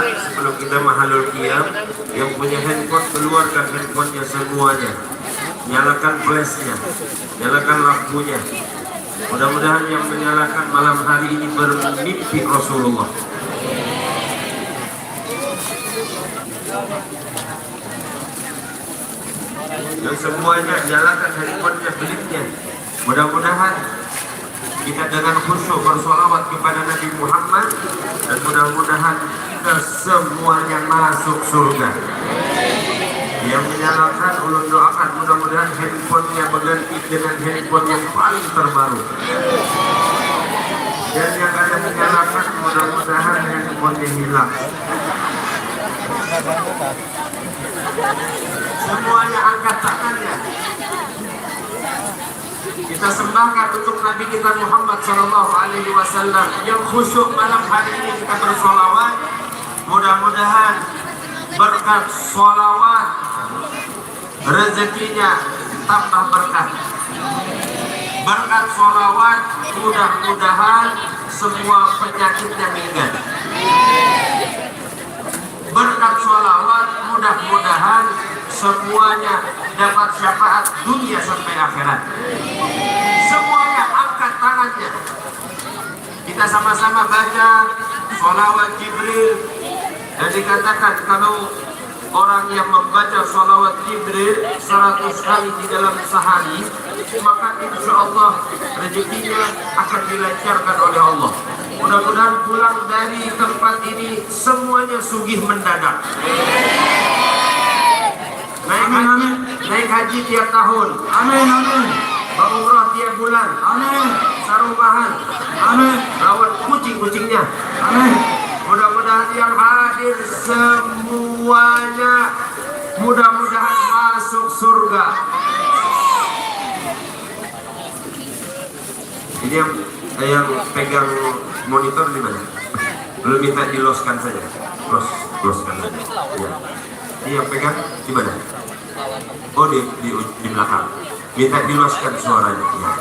Sebelum kita mahalul qiyam, yang punya handphone keluarkan handphonenya semuanya, nyalakan flashnya, nyalakan lampunya. Mudah-mudahan yang menyalakan malam hari ini bermimpi Rasulullah. Yang semuanya nyalakan handphonenya, belitnya. Mudah-mudahan kita dengan khusyuk bersolawat kepada Nabi Muhammad, dan mudah-mudahan kita semuanya masuk surga. Yang menyalakan ulun doakan mudah-mudahan handphonenya berganti dengan handphone yang paling terbaru. Dan yang ada menyalakan mudah-mudahan handphonenya hilang. Semuanya angkat tangannya. Kita sembahkan untuk Nabi kita Muhammad SAW yang khusyuk malam hari ini kita bersolawat. Mudah-mudahan berkat solawat rezekinya tambah berkah. Berkat solawat mudah-mudahan semua penyakitnya minggat. Berkat solawat mudah-mudahan semuanya dapat syafaat dunia sampai akhirat. Semuanya angkat tangannya. Kita sama-sama baca sholawat Jibril. Dan dikatakan kalau orang yang membaca sholawat Jibril 100 kali di dalam sehari, maka insya Allah rezekinya akan dilancarkan oleh Allah. Mudah-mudahan pulang dari tempat ini semuanya sugih mendadak. Naik haji tiap tahun. Amin, amin. Umrah tiap bulan. Amin. Sarumahan. Amin. Rawat kucing-kucingnya. Amin. Mudah-mudahan yang hadir semuanya mudah-mudahan masuk surga. Ini yang pegang monitor di mana? Lu minta diloskan saja. Loskan saja. Ya. Ini yang pegang di mana? Oh di belakang. Minta diloskan suaranya. Ya.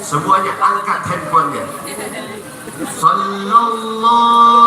Semuanya angkat handphonenya. Sallallahu